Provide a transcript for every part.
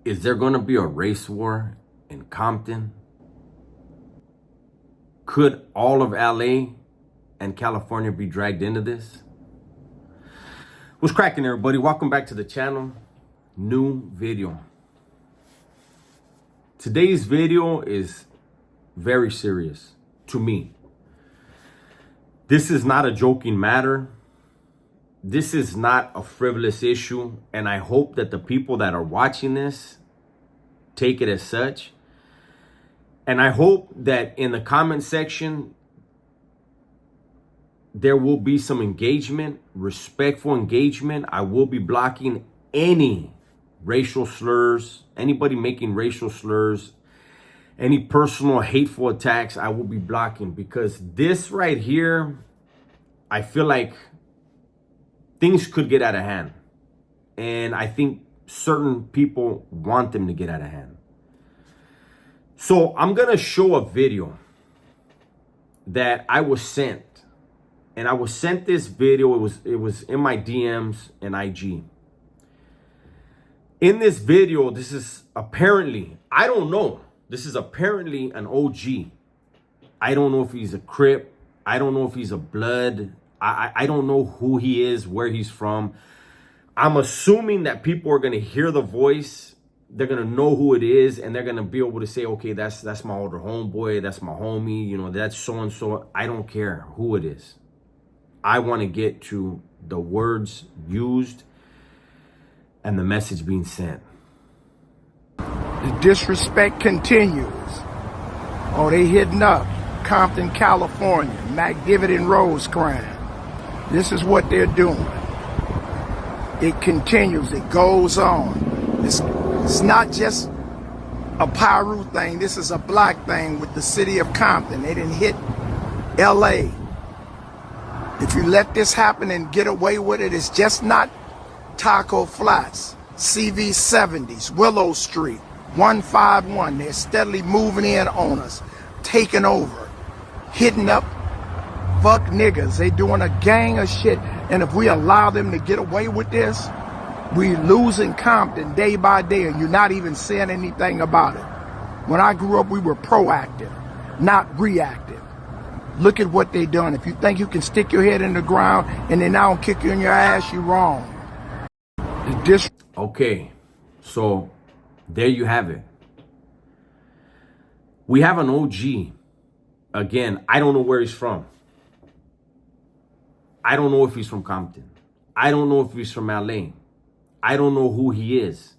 Is there going to be a race war in Compton? Could all of LA and California be dragged into this? What's cracking, everybody? Welcome back to the channel. New video. Today's video is very serious to me. This is not a joking matter. This is not a frivolous issue, and I hope that the people that are watching this take it as such. And I hope that in the comment section, there will be some engagement, respectful engagement. I will be blocking any racial slurs, anybody making racial slurs, any personal hateful attacks, I will be blocking, because this right here, I feel like things could get out of hand. And I think certain people want them to get out of hand. So I'm going to show a video that I was sent. And I was sent this video. It was in my DMs and IG. In this video, this is apparently, I don't know. This is apparently an OG. I don't know if he's a Crip. I don't know if he's a Blood. I don't know who he is, where he's from. I'm assuming that people are going to hear the voice. They're going to know who it is. And they're going to be able to say, okay, that's my older homeboy. That's my homie. You know, that's so-and-so. I don't care who it is. I want to get to the words used and the message being sent. The disrespect continues. Oh, they hitting up Compton, California, McDivitt and Rosecrans. This is what they're doing. It continues. It goes on. It's not just a Piru thing. This is a black thing with the city of Compton. They didn't hit LA. If you let this happen and get away with it, it's just not Taco Flats, CV 70s, Willow Street, 151. They're steadily moving in on us, taking over, hitting up fuck niggas. They doing a gang of shit. And if we allow them to get away with this, we losing Compton day by day, and you're not even saying anything about it. When I grew up, we were proactive, not reactive. Look at what they done. If you think you can stick your head in the ground and then now kick you in your ass, you're wrong. Okay, so there you have it. We have an OG. Again, I don't know where he's from. I don't know if he's from Compton. I don't know if he's from LA. I don't know who he is.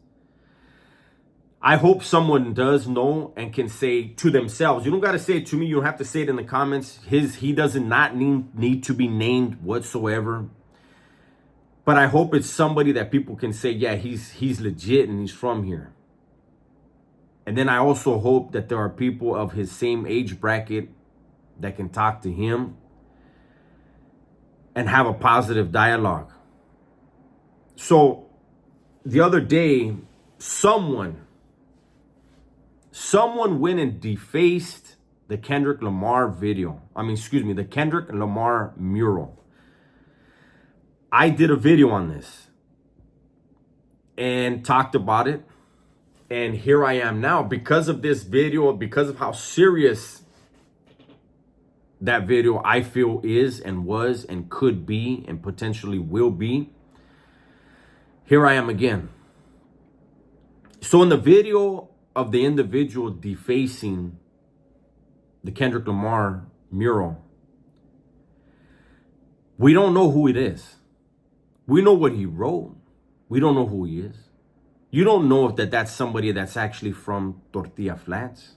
I hope someone does know and can say to themselves. You don't got to say it to me. You don't have to say it in the comments. He does not need to be named whatsoever. But I hope it's somebody that people can say, yeah, he's legit and he's from here. And then I also hope that there are people of his same age bracket that can talk to him and have a positive dialogue. So the other day, someone went and defaced the Kendrick Lamar video. The Kendrick Lamar mural. I did a video on this and talked about it. And here I am now because of this video, because of how serious that video I feel is and was and could be and potentially will be. Here I am again. So in the video of the individual defacing the Kendrick Lamar mural, we don't know who it is. We know what he wrote. We don't know who he is. You don't know if that's somebody that's actually from Tortilla Flats.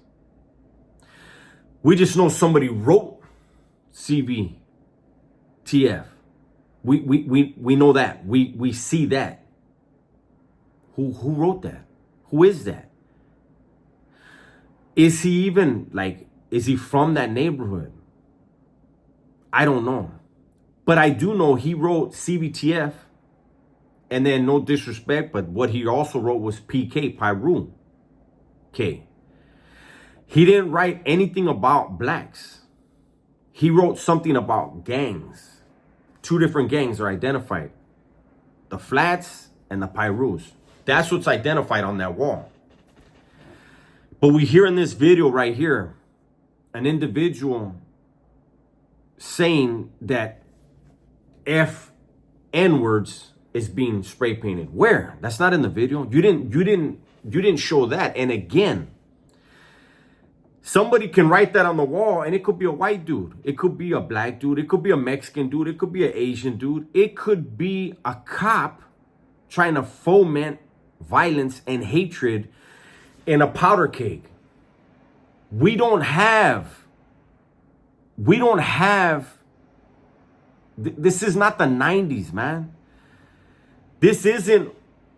We just know somebody wrote CV TF. We know that. We see that. Who wrote that? Who is that? Is he even is he from that neighborhood? I don't know. But I do know he wrote CVTF, and then no disrespect, but what he also wrote was PK, Pyru K. He didn't write anything about blacks. He wrote something about gangs. 2 different gangs are identified. The Flats and the Pyrus. That's what's identified on that wall. But we hear in this video right here, an individual saying that N-words is being spray painted. Where? That's not in the video. You didn't show that. And again, somebody can write that on the wall, and it could be a white dude. It could be a black dude. It could be a Mexican dude. It could be an Asian dude. It could be a cop trying to foment violence and hatred in a powder keg. We don't have, this is not the 90s, man. This isn't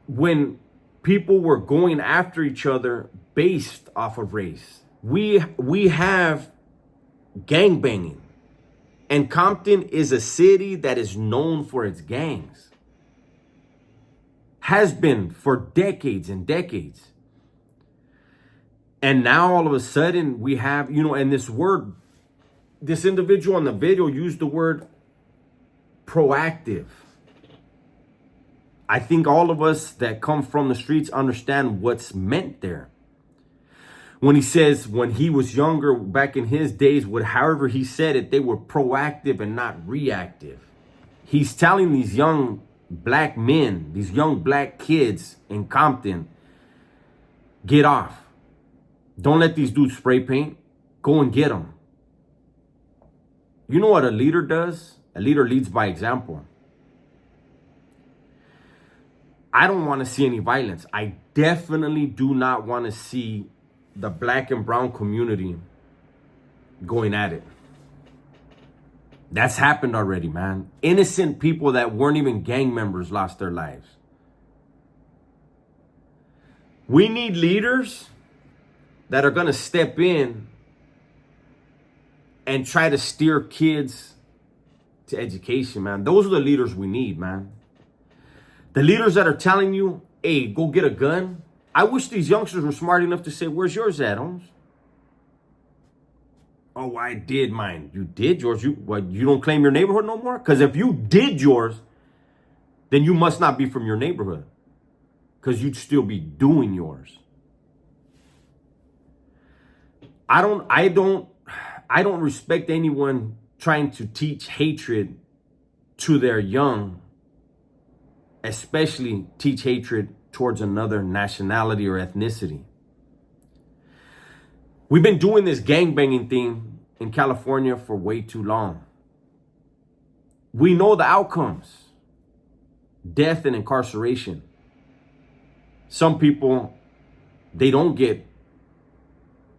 when people were going after each other based off of race. We have gangbanging. And Compton is a city that is known for its gangs. Has been for decades and decades. And now all of a sudden we have, and this individual in the video used the word proactive. I think all of us that come from the streets understand what's meant there. When he says when he was younger, back in his days, however he said it, they were proactive and not reactive. He's telling these young black men, these young black kids in Compton, get off. Don't let these dudes spray paint. Go and get them. You know what a leader does? A leader leads by example. I don't want to see any violence. I definitely do not want to see the black and brown community going at it. That's happened already, man. Innocent people that weren't even gang members lost their lives. We need leaders that are going to step in and try to steer kids to education, man. Those are the leaders we need, man. The leaders that are telling you, hey, go get a gun. I wish these youngsters were smart enough to say, where's yours at, Holmes? Oh, I did mine. You did yours? You don't claim your neighborhood no more? Because if you did yours, then you must not be from your neighborhood. Because you'd still be doing yours. I don't respect anyone trying to teach hatred to their young, especially teach hatred towards another nationality or ethnicity. We've been doing this gangbanging thing in California for way too long. We know the outcomes. Death and incarceration. Some people, they don't get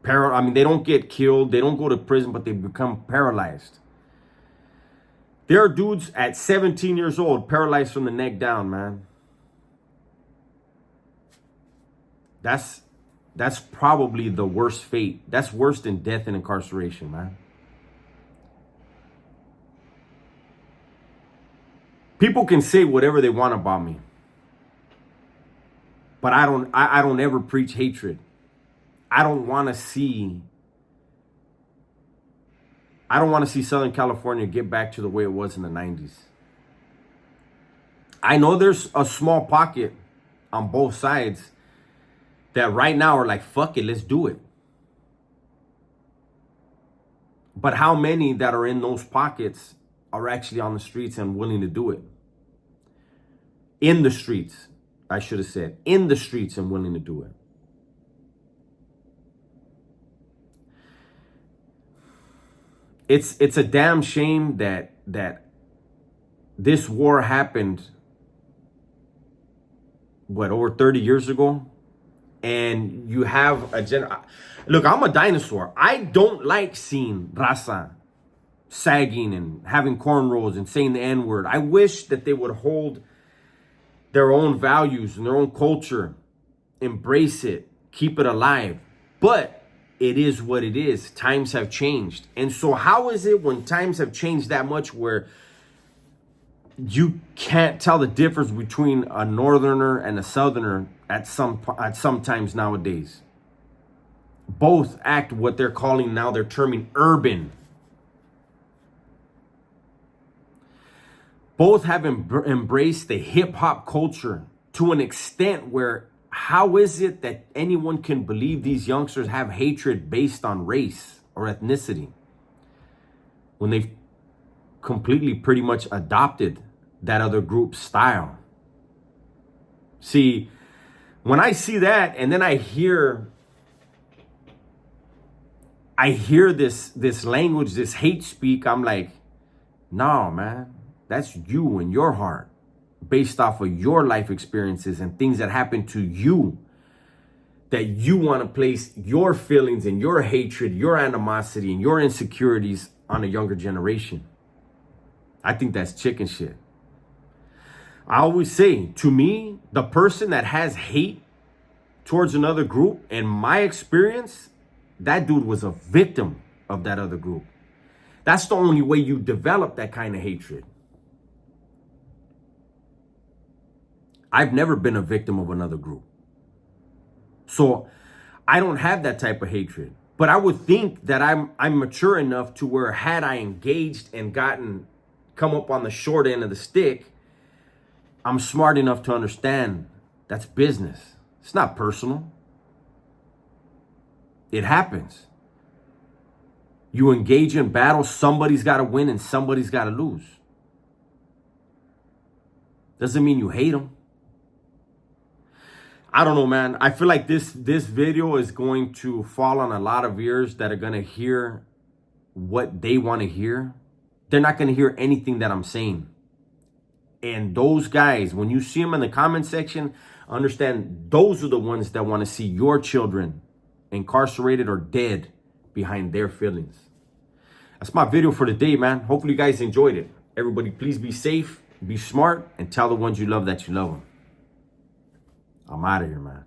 they don't get killed, they don't go to prison, but they become paralyzed. There are dudes at 17 years old paralyzed from the neck down, man. That's probably the worst fate. That's worse than death and incarceration, man. People can say whatever they want about me, but I don't ever preach hatred. I don't want to see Southern California get back to the way it was in the 90s. I know there's a small pocket on both sides that right now are like, fuck it, let's do it. But how many that are in those pockets are actually on the streets and willing to do it? In the streets, I should have said, in the streets and willing to do it. It's a damn shame that this war happened, over 30 years ago? And you have look, I'm a dinosaur. I don't like seeing raza sagging and having cornrows and saying the N-word. I wish that they would hold their own values and their own culture, embrace it, keep it alive. But it is what it is. Times have changed. And so how is it when times have changed that much where you can't tell the difference between a northerner and a southerner at some times nowadays? Both act what they're calling now, they're terming urban. Both have embraced the hip hop culture to an extent where how is it that anyone can believe these youngsters have hatred based on race or ethnicity when they've completely pretty much adopted that other group's style? See, when I see that and then I hear this language, this hate speak, I'm like, no, man, that's you and your heart, based off of your life experiences and things that happen to you, that you want to place your feelings and your hatred, your animosity and your insecurities on a younger generation. I think that's chicken shit. I always say, to me, the person that has hate towards another group, in my experience, that dude was a victim of that other group. That's the only way you develop that kind of hatred. I've never been a victim of another group. So I don't have that type of hatred. But I would think that I'm mature enough to where, had I engaged and come up on the short end of the stick, I'm smart enough to understand that's business. It's not personal. It happens. You engage in battle, somebody's got to win and somebody's got to lose. Doesn't mean you hate them. I don't know, man. I feel like this video is going to fall on a lot of ears that are going to hear what they want to hear. They're not going to hear anything that I'm saying. And those guys, when you see them in the comment section, understand those are the ones that want to see your children incarcerated or dead behind their feelings. That's my video for today, man. Hopefully you guys enjoyed it. Everybody, please be safe, be smart, and tell the ones you love that you love them. I'm out of here, man.